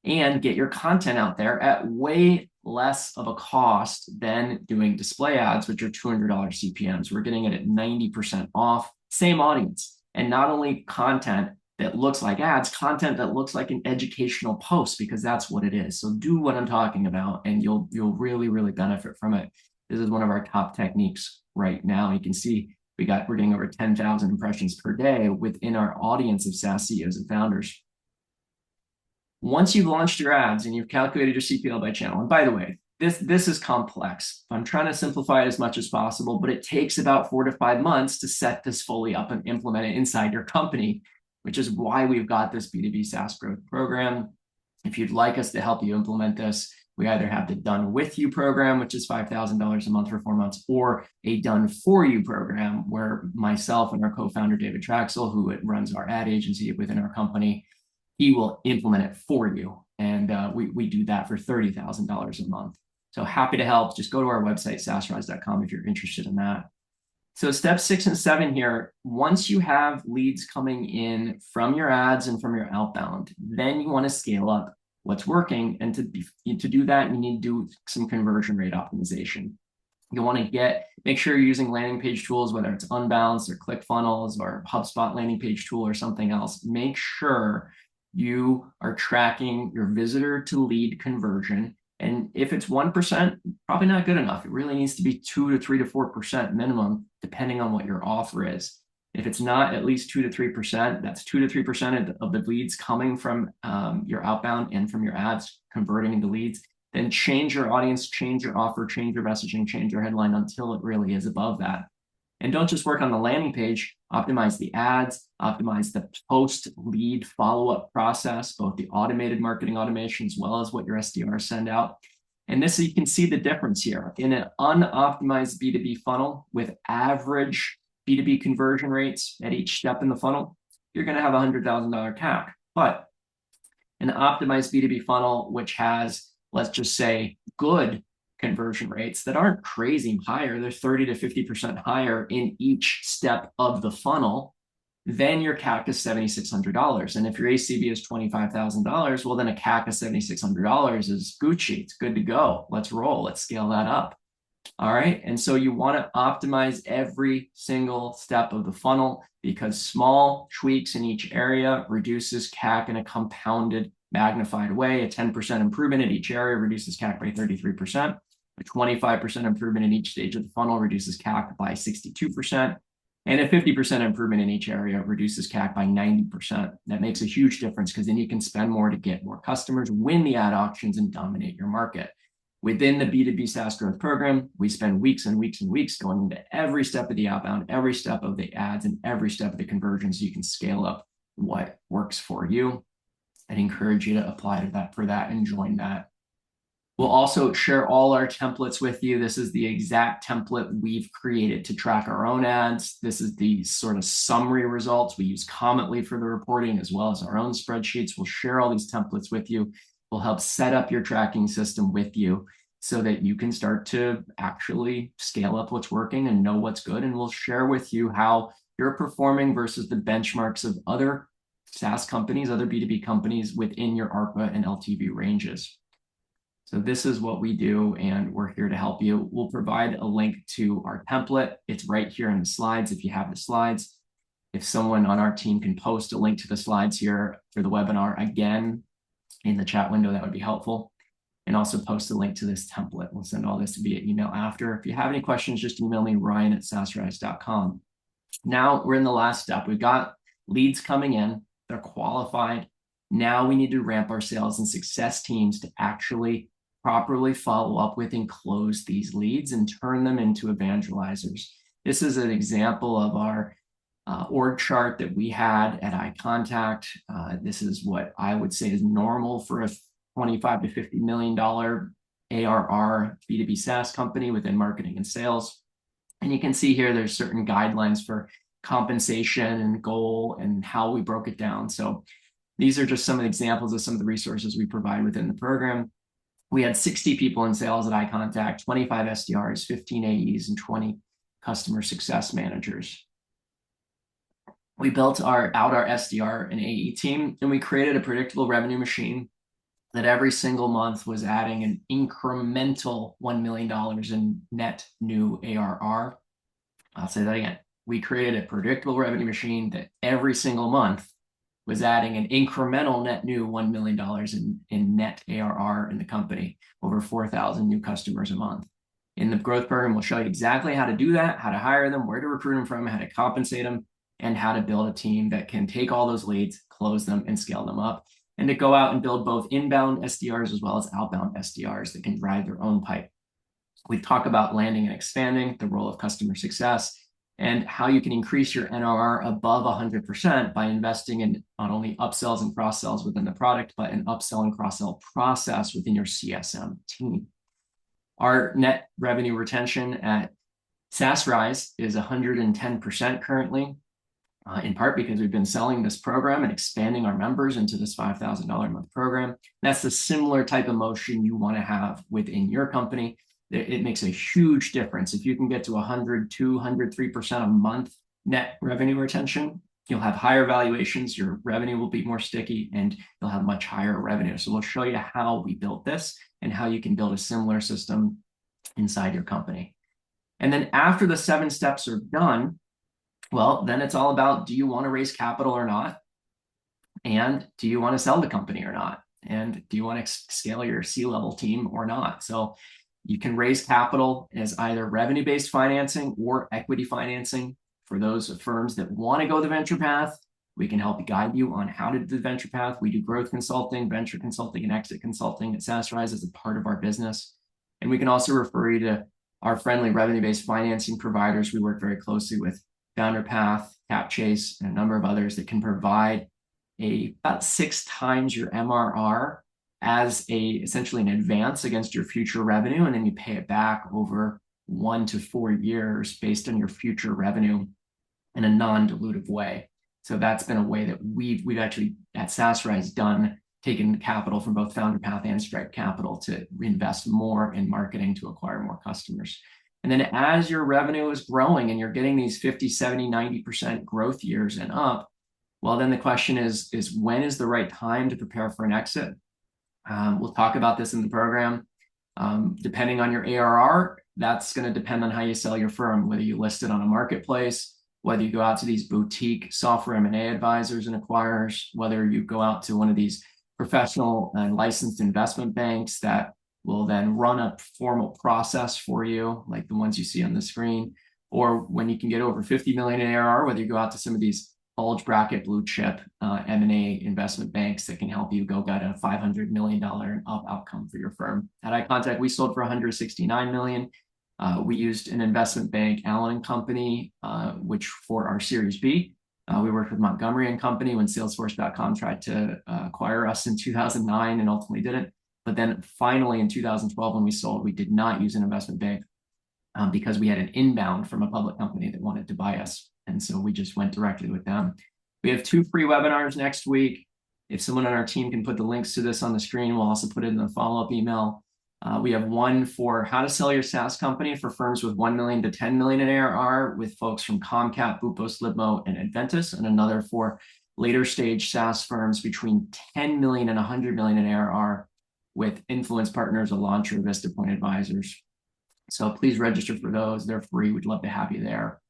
and get your content out there at way less of a cost than doing display ads, which are $200 CPMs. We're getting it at 90% off, same audience. And not only content that looks like ads, content that looks like an educational post, because that's what it is. So do what I'm talking about, and you'll really, really benefit from it. This is one of our top techniques right now. You can see we're getting over 10,000 impressions per day within our audience of SaaS CEOs and founders. Once you've launched your ads and you've calculated your CPL by channel, and by the way, this is complex. I'm trying to simplify it as much as possible, but it takes about 4 to 5 months to set this fully up and implement it inside your company, which is why we've got this B2B SaaS growth program. If you'd like us to help you implement this, we either have the Done With You program, which is $5,000 a month for 4 months, or a Done For You program, where myself and our co-founder, David Traxel, who runs our ad agency within our company, he will implement it for you. And we do that for $30,000 a month. So happy to help. Just go to our website, SaasRise.com, if you're interested in that. So steps 6 and 7 here, once you have leads coming in from your ads and from your outbound, then you want to scale up what's working. And to do that, you need to do some conversion rate optimization. You want to get Make sure you're using landing page tools, whether it's Unbounce or ClickFunnels or HubSpot landing page tool or something else. Make sure you are tracking your visitor to lead conversion. And if it's 1%, probably not good enough. It really needs to be 2 to 3 to 4% minimum, depending on what your offer is. If it's not at least 2 to 3%, that's 2 to 3% of the leads coming from your outbound and from your ads converting into leads. Then change your audience, change your offer, change your messaging, change your headline until it really is above that. And don't just work on the landing page, optimize the ads, optimize the post-lead follow-up process, both the automated marketing automation as well as what your SDRs send out. And this, you can see the difference here. In an unoptimized B2B funnel with average B2B conversion rates at each step in the funnel, you're going to have a $100,000 CAC. But an optimized B2B funnel, which has, let's just say, good conversion rates that aren't crazy higher, they're 30 to 50% higher in each step of the funnel, then your CAC is $7,600. And if your ACV is $25,000, well, then a CAC of $7,600 is Gucci. It's good to go. Let's roll. Let's scale that up. All right. And so you want to optimize every single step of the funnel, because small tweaks in each area reduces CAC in a compounded, magnified way. A 10% improvement in each area reduces CAC by 33%. A 25% improvement in each stage of the funnel reduces CAC by 62%. And a 50% improvement in each area reduces CAC by 90%. That makes a huge difference, because then you can spend more to get more customers, win the ad auctions, and dominate your market. Within the B2B SaaS growth program, we spend weeks and weeks and weeks going into every step of the outbound, every step of the ads, and every step of the conversions, so you can scale up what works for you. I'd encourage you to apply to that for that and join that. We'll also share all our templates with you. This is the exact template we've created to track our own ads. This is the sort of summary results. We use Cometly for the reporting, as well as our own spreadsheets. We'll share all these templates with you. We'll help set up your tracking system with you so that you can start to actually scale up what's working and know what's good. And we'll share with you how you're performing versus the benchmarks of other SaaS companies, other B2B companies within your ARPA and LTV ranges. So this is what we do, and we're here to help you. We'll provide a link to our template. It's right here in the slides if you have the slides. If someone on our team can post a link to the slides here for the webinar again in the chat window, that would be helpful. And also post a link to this template. We'll send all this via email after. If you have any questions, just email me, ryan@saasrise.com. Now we're in the last step. We've got leads coming in. They're qualified. Now we need to ramp our sales and success teams to actually properly follow up with and close these leads and turn them into evangelizers. This is an example of our org chart that we had at iContact. This is what I would say is normal for a $25 to $50 million ARR B2B SaaS company within marketing and sales. And you can see here there's certain guidelines for compensation and goal and how we broke it down. So these are just some of the examples of some of the resources we provide within the program. We had 60 people in sales at iContact, 25 SDRs, 15 AEs, and 20 customer success managers. We built out our SDR and AE team, and we created a predictable revenue machine that every single month was adding an incremental $1 million in net new ARR. I'll say that again. We created a predictable revenue machine that every single month was adding an incremental net new $1 million in net ARR in the company, over 4,000 new customers a month. In the growth program, we'll show you exactly how to do that, how to hire them, where to recruit them from, how to compensate them, and how to build a team that can take all those leads, close them, and scale them up, and to go out and build both inbound SDRs as well as outbound SDRs that can drive their own pipe. We talk about landing and expanding, the role of customer success, and how you can increase your NRR above 100% by investing in not only upsells and cross-sells within the product, but an upsell and cross-sell process within your CSM team. Our net revenue retention at SaasRise is 110% currently, in part because we've been selling this program and expanding our members into this $5,000 a month program. That's the similar type of motion you want to have within your company. It makes a huge difference. If you can get to 100, 200, 3% a month net revenue retention, you'll have higher valuations, your revenue will be more sticky, and you'll have much higher revenue. So we'll show you how we built this and how you can build a similar system inside your company. And then after the 7 steps are done, well, then it's all about, do you want to raise capital or not? And do you want to sell the company or not? And do you want to scale your C-level team or not? So you can raise capital as either revenue-based financing or equity financing. For those firms that want to go the venture path, we can help guide you on how to do the venture path. We do growth consulting, venture consulting, and exit consulting at SaasRise as a part of our business. And we can also refer you to our friendly revenue-based financing providers. We work very closely with FounderPath, CapChase, and a number of others that can provide about 6 times your MRR as essentially an advance against your future revenue, and then you pay it back over 1 to 4 years based on your future revenue in a non-dilutive way. So that's been a way that we've actually at SaasRise taken capital from both FounderPath and Stripe Capital to reinvest more in marketing to acquire more customers. And then as your revenue is growing and you're getting these 50, 70, 90% growth years and up, well, then the question is when is the right time to prepare for an exit? We'll talk about this in the program. Depending on your ARR, that's going to depend on how you sell your firm, whether you list it on a marketplace, whether you go out to these boutique software M&A advisors and acquirers, whether you go out to one of these professional and licensed investment banks that will then run a formal process for you, like the ones you see on the screen, or when you can get over 50 million in ARR, whether you go out to some of these bulge bracket blue chip M&A investment banks that can help you go get a $500 million and up outcome for your firm. At iContact, we sold for 169 million. We used an investment bank, Allen and Company, which for our Series B. We worked with Montgomery and Company when Salesforce.com tried to acquire us in 2009 and ultimately didn't. But then finally in 2012, when we sold, we did not use an investment bank because we had an inbound from a public company that wanted to buy us. And so we just went directly with them. We have 2 free webinars next week. If someone on our team can put the links to this on the screen, we'll also put it in the follow-up email. We have one for how to sell your SaaS company for firms with 1 million to 10 million in ARR with folks from Comcat, Bupos, Libmo, and Adventus, and another for later stage SaaS firms between 10 million and 100 million in ARR with Influence Partners, Elantra, Vista Point Advisors. So please register for those. They're free. We'd love to have you there.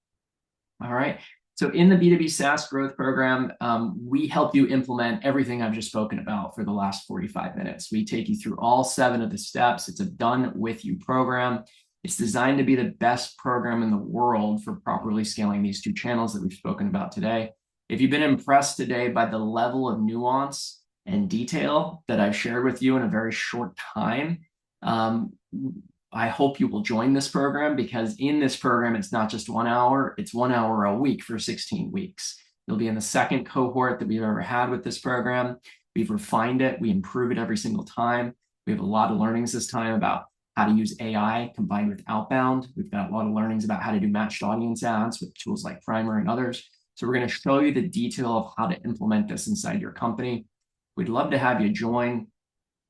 All right. So in the B2B SaaS growth program, we help you implement everything I've just spoken about for the last 45 minutes. We take you through all 7 of the steps. It's a done with you program. It's designed to be the best program in the world for properly scaling these 2 channels that we've spoken about today. If you've been impressed today by the level of nuance and detail that I've shared with you in a very short time, I hope you will join this program, because in this program, it's not just 1 hour, it's 1 hour a week for 16 weeks. You'll be in the 2nd cohort that we've ever had with this program. We've refined it. We improve it every single time. We have a lot of learnings this time about how to use AI combined with outbound. We've got a lot of learnings about how to do matched audience ads with tools like Primer and others. So we're going to show you the detail of how to implement this inside your company. We'd love to have you join.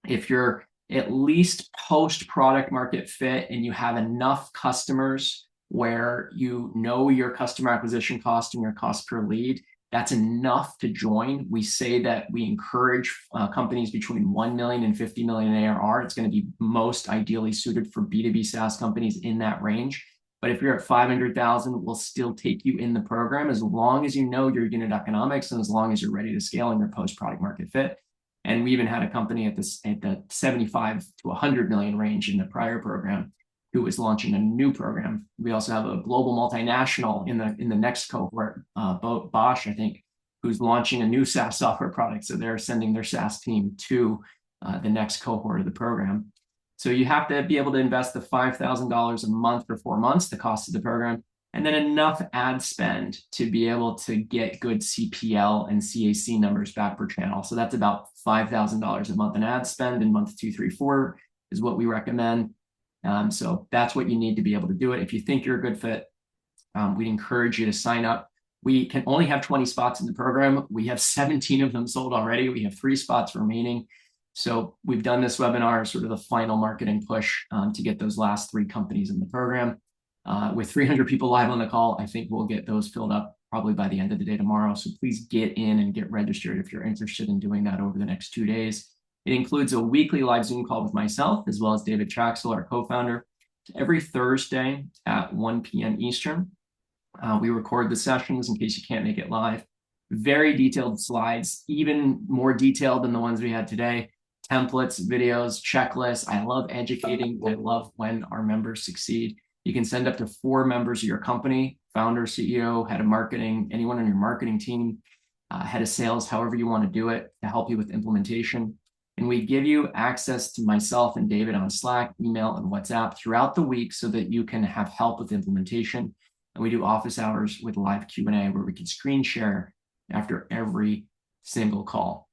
If you're at least post product market fit and you have enough customers where you know your customer acquisition cost and your cost per lead, that's enough to join. We say that we encourage companies between 1 million and 50 million in ARR. It's going to be most ideally suited for B2B SaaS companies in that range. But if you're at 500,000, we'll still take you in the program as long as you know your unit economics and as long as you're ready to scale in your post product market fit. And we even had a company at the 75 to 100 million range in the prior program who was launching a new program. We also have a global multinational in the next cohort, Bosch, I think, who's launching a new SaaS software product. So they're sending their SaaS team to the next cohort of the program. So you have to be able to invest the $5,000 a month for 4 months, the cost of the program, and then enough ad spend to be able to get good CPL and CAC numbers back per channel. So that's about $5,000 a month in ad spend in month 2, 3, 4 is what we recommend. So that's what you need to be able to do it. If you think you're a good fit, we'd encourage you to sign up. We can only have 20 spots in the program. We have 17 of them sold already. We have 3 spots remaining. So we've done this webinar, sort of the final marketing push to get those last 3 companies in the program. With 300 people live on the call, I think we'll get those filled up probably by the end of the day tomorrow. So please get in and get registered if you're interested in doing that over the next 2 days. It includes a weekly live Zoom call with myself, as well as David Traxel, our co-founder. every Thursday at 1 p.m. Eastern. We record the sessions in case you can't make it live. Very detailed slides, even more detailed than the ones we had today. Templates, videos, checklists. I love educating. I love when our members succeed. You can send up to 4 members of your company, founder, CEO, head of marketing, anyone on your marketing team, head of sales, however you want to do it, to help you with implementation. And we give you access to myself and David on Slack, email, and WhatsApp throughout the week so that you can have help with implementation. And we do office hours with live Q&A where we can screen share after every single call.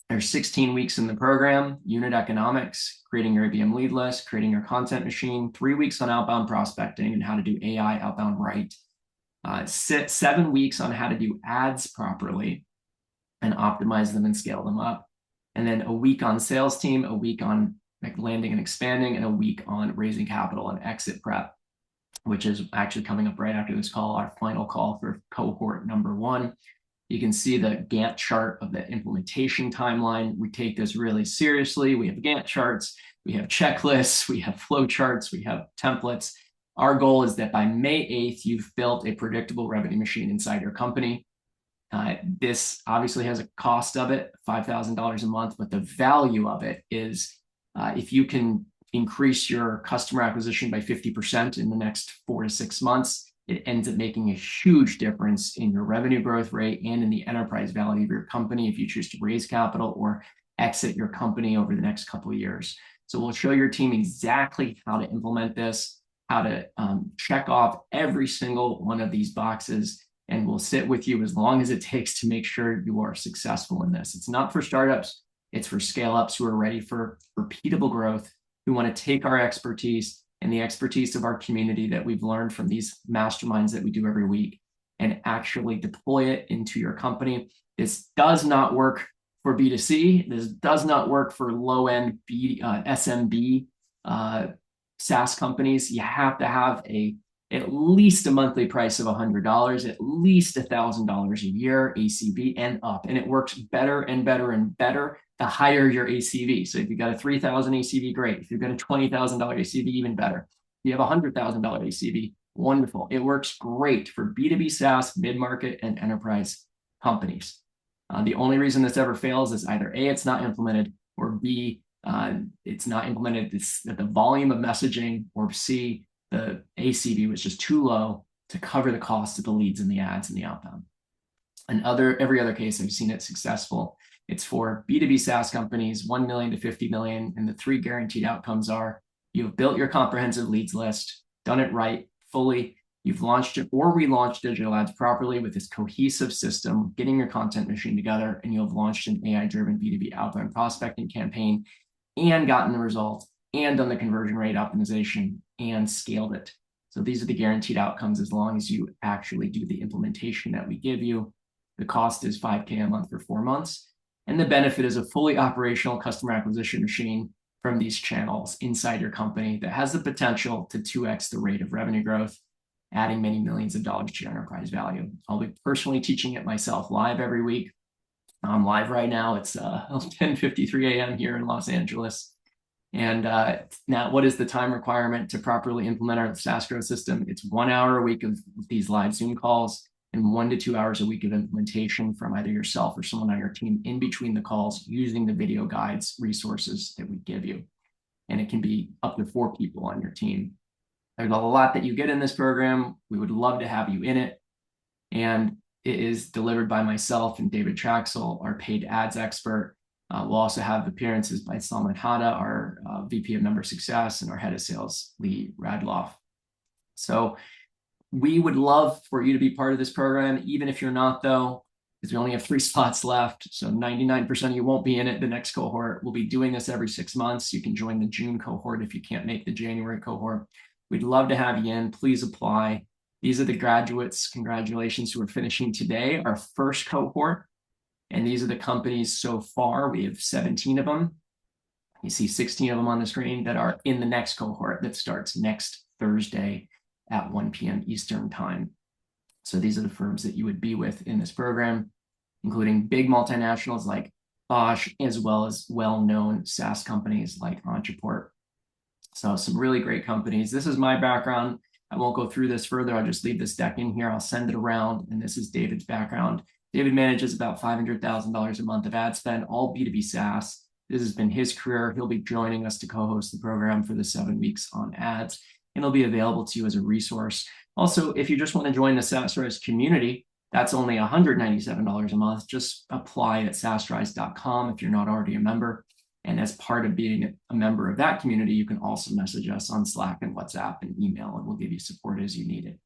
There's 16 weeks in the program: unit economics, creating your ABM lead list, creating your content machine, 3 weeks on outbound prospecting and how to do AI outbound right, 7 weeks on how to do ads properly and optimize them and scale them up, and then a week on sales team, a week on landing and expanding, and a week on raising capital and exit prep, which is actually coming up right after this call, our final call for cohort number 1. You can see the Gantt chart of the implementation timeline. We take this really seriously. We have Gantt charts, we have checklists, we have flow charts, we have templates. Our goal is that by May 8th, you've built a predictable revenue machine inside your company. This obviously has a cost of it, $5,000 a month, but the value of it is if you can increase your customer acquisition by 50% in the next 4 to 6 months, it ends up making a huge difference in your revenue growth rate and in the enterprise value of your company if you choose to raise capital or exit your company over the next couple of years. So we'll show your team exactly how to implement this, how to check off every single one of these boxes, and we'll sit with you as long as it takes to make sure you are successful in this. It's not for startups, it's for scale-ups who are ready for repeatable growth, who want to take our expertise and the expertise of our community that we've learned from these masterminds that we do every week and actually deploy it into your company. This does not work for B2C. This does not work for low-end SMB SaaS companies. You have to have at least a monthly price of $100, at least $1,000 a year ACV and up. And it works better and better and better the higher your ACV. So if you've got a $3,000 ACV, great. If you've got a $20,000 ACV, even better. If you have a $100,000 ACV, wonderful. It works great for B2B SaaS, mid-market, and enterprise companies. The only reason this ever fails is either A, it's not implemented, or B, it's not implemented at the volume of messaging, or C, the ACV was just too low to cover the cost of the leads and the ads and the outbound. And every other case I've seen it successful. It's for B2B SaaS companies, 1 million to 50 million. And the 3 guaranteed outcomes are: you've built your comprehensive leads list, done it right, fully. You've launched it or relaunched digital ads properly with this cohesive system, getting your content machine together, and you'll have launched an AI-driven B2B outbound prospecting campaign and gotten the results and done the conversion rate optimization and scaled it. So these are the guaranteed outcomes as long as you actually do the implementation that we give you. The cost is $5,000 a month for 4 months. And the benefit is a fully operational customer acquisition machine from these channels inside your company that has the potential to 2x the rate of revenue growth, adding many millions of dollars to your enterprise value. I'll be personally teaching it myself live every week. I'm live right now. It's 10:53 a.m. here in Los Angeles. And now, what is the time requirement to properly implement our SaaS growth system? It's 1 hour a week of these live Zoom calls and 1 to 2 hours a week of implementation from either yourself or someone on your team in between the calls using the video guides, resources that we give you. And it can be up to 4 people on your team. There's a lot that you get in this program. We would love to have you in it. And it is delivered by myself and David Traxel, our paid ads expert. We'll also have appearances by Salman Hada, our VP of Member Success, and our head of sales, Lee Radloff. So we would love for you to be part of this program, even if you're not, though, because we only have 3 slots left. So 99% of you won't be in it the next cohort. We'll be doing this every 6 months. You can join the June cohort if you can't make the January cohort. We'd love to have you in. Please apply. These are the graduates. Congratulations who are finishing today, our first cohort. And these are the companies so far. We have 17 of them. You see 16 of them on the screen that are in the next cohort that starts next Thursday at 1 p.m. Eastern time. So these are the firms that you would be with in this program, including big multinationals like Bosch, as well as well-known SaaS companies like Entreport. So some really great companies. This is my background. I won't go through this further. I'll just leave this deck in here. I'll send it around. And this is David's background. David manages about $500,000 a month of ad spend, all B2B SaaS. This has been his career. He'll be joining us to co-host the program for the 7 weeks on ads, and it'll be available to you as a resource. Also, if you just want to join the SaasRise community, that's only $197 a month. Just apply at SaasRise.com if you're not already a member. And as part of being a member of that community, you can also message us on Slack and WhatsApp and email, and we'll give you support as you need it.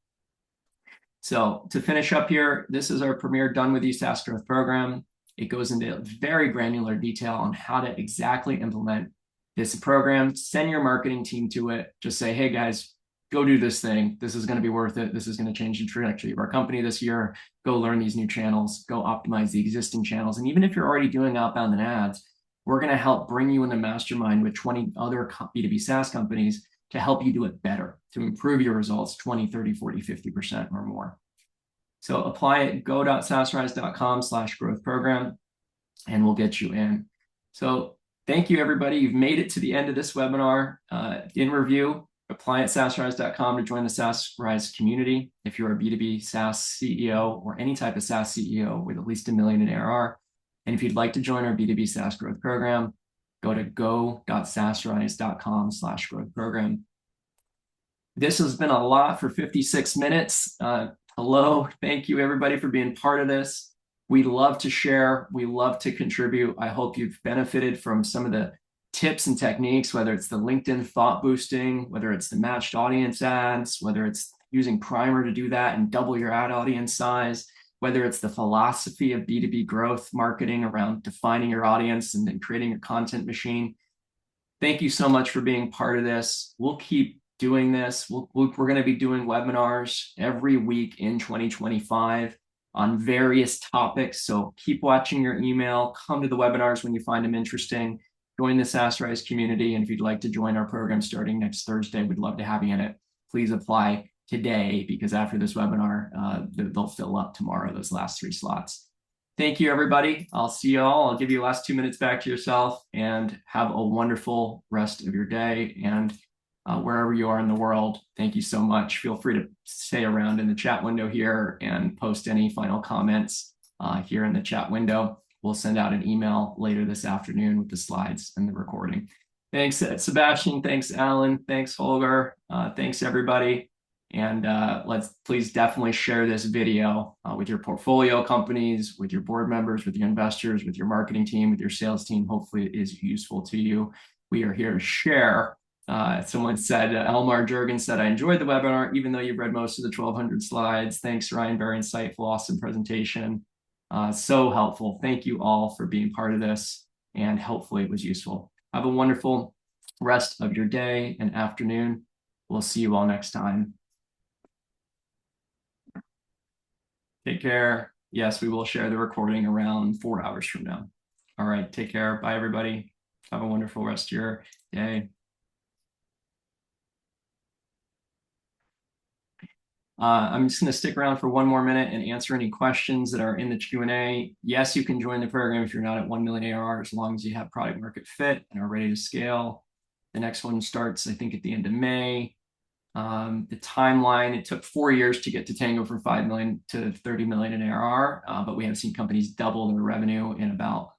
So to finish up here, this is our premier Done With You SaaS Growth program. It goes into very granular detail on how to exactly implement this program. Send your marketing team to it. Just say, hey guys, go do this thing. This is going to be worth it. This is going to change the trajectory of our company this year. Go learn these new channels. Go optimize the existing channels. And even if you're already doing outbound and ads, we're going to help bring you in the mastermind with 20 other B2B SaaS companies to help you do it better, to improve your results 20, 30, 40, 50% or more. So apply it, go.saasrise.com/growth program, and we'll get you in. So thank you, everybody. You've made it to the end of this webinar. In review, apply at SaasRise.com to join the SaasRise community. If you're a B2B SaaS CEO or any type of SaaS CEO with at least $1 million in ARR, and if you'd like to join our B2B SaaS growth program, go to go.saasrise.com/growth program. This has been a lot for 56 minutes. Hello, thank you everybody for being part of this. We love to share, we love to contribute. I hope you've benefited from some of the tips and techniques, whether it's the LinkedIn thought boosting, whether it's the matched audience ads, whether it's using Primer to do that and double your ad audience size, whether it's the philosophy of B2B growth marketing around defining your audience and then creating a content machine. Thank you so much for being part of this. We'll keep doing this. We're going to be doing webinars every week in 2025 on various topics. So keep watching your email. Come to the webinars when you find them interesting. Join the SaasRise community. And if you'd like to join our program starting next Thursday, we'd love to have you in it. Please apply today, because after this webinar, they'll fill up tomorrow, those last 3 slots. Thank you, everybody. I'll see you all. I'll give you the last 2 minutes back to yourself, and have a wonderful rest of your day. And wherever you are in the world, thank you so much. Feel free to stay around in the chat window here and post any final comments here in the chat window. We'll send out an email later this afternoon with the slides and the recording. Thanks, Sebastian. Thanks, Alan. Thanks, Holger. Thanks, everybody. And let's please definitely share this video with your portfolio companies, with your board members, with your investors, with your marketing team, with your sales team. Hopefully it is useful to you. We are here to share. Someone said, Elmar Jurgen said, I enjoyed the webinar, even though you've read most of the 1,200 slides. Thanks, Ryan. Very insightful, awesome presentation. So helpful. Thank you all for being part of this, and hopefully it was useful. Have a wonderful rest of your day and afternoon. We'll see you all next time. Take care. Yes, we will share the recording around 4 hours from now. All right, take care. Bye, everybody. Have a wonderful rest of your day. I'm just going to stick around for 1 more minute and answer any questions that are in the Q&A. Yes, you can join the program if you're not at 1 million ARR, as long as you have product market fit and are ready to scale. The next one starts, I think, at the end of May. The timeline, it took 4 years to get to Tango from 5 million to 30 million in ARR, but we have seen companies double their revenue in about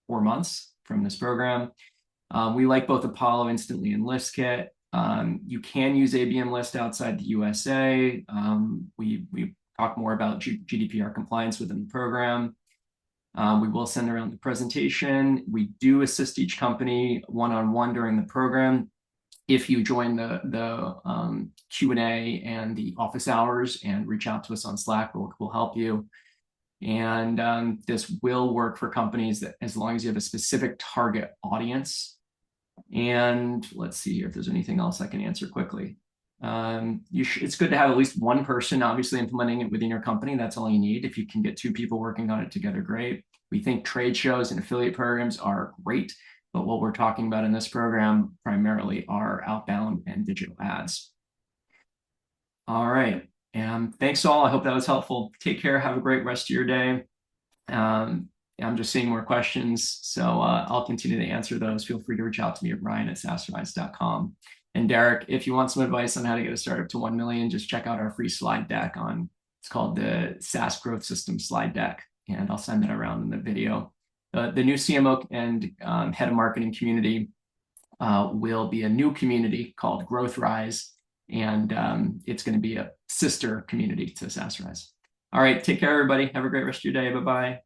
4 months from this program. We like both Apollo Instantly and ListKit. You can use ABM List outside the USA. We talk more about GDPR compliance within the program. We will send around the presentation. We do assist each company one-on-one during the program. If you join the Q&A and the office hours and reach out to us on Slack, we'll help you. And this will work for companies that, as long as you have a specific target audience. And let's see here if there's anything else I can answer quickly. It's good to have at least one person obviously implementing it within your company. That's all you need. If you can get 2 people working on it together, great. We think trade shows and affiliate programs are great, but what we're talking about in this program primarily are outbound and digital ads. All right, and thanks all. I hope that was helpful. Take care. Have a great rest of your day. I'm just seeing more questions, so I'll continue to answer those. Feel free to reach out to me at ryan@saasrise.com. And Derek, if you want some advice on how to get a startup to 1 million, just check out our free slide deck on, it's called the SaaS Growth System slide deck. And I'll send that around in the video. The new CMO and head of marketing community will be a new community called GrowthRise. And it's going to be a sister community to SaasRise. All right, take care, everybody. Have a great rest of your day. Bye-bye.